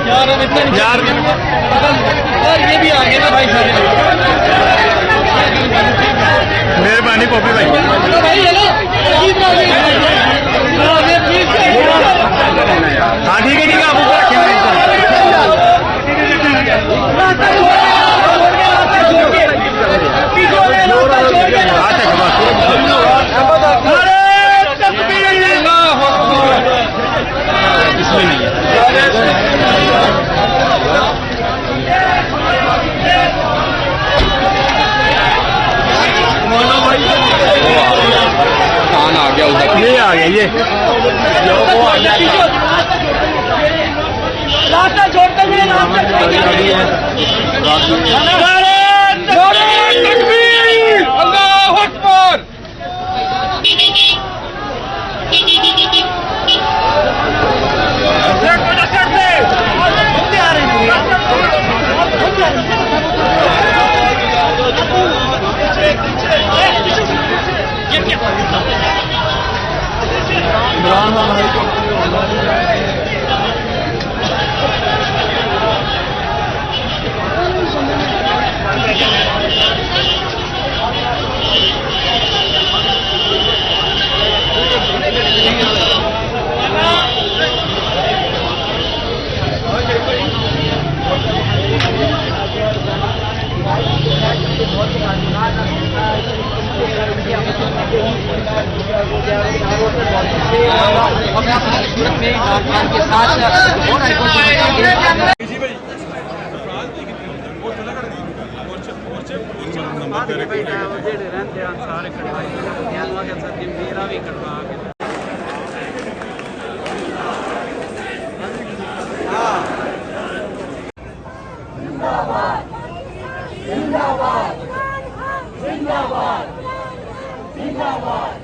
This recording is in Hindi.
यार ये भी आ गए ना भाई सारे। मेहरबानी कॉपी भाई। हाँ ठीक है आप ऊपर रखेंगे। आ गया उधर, ये आ गया ये वो आ गया। रास्ता छोड़ते हुए अल्लाहू अकबर। जिंदाबाद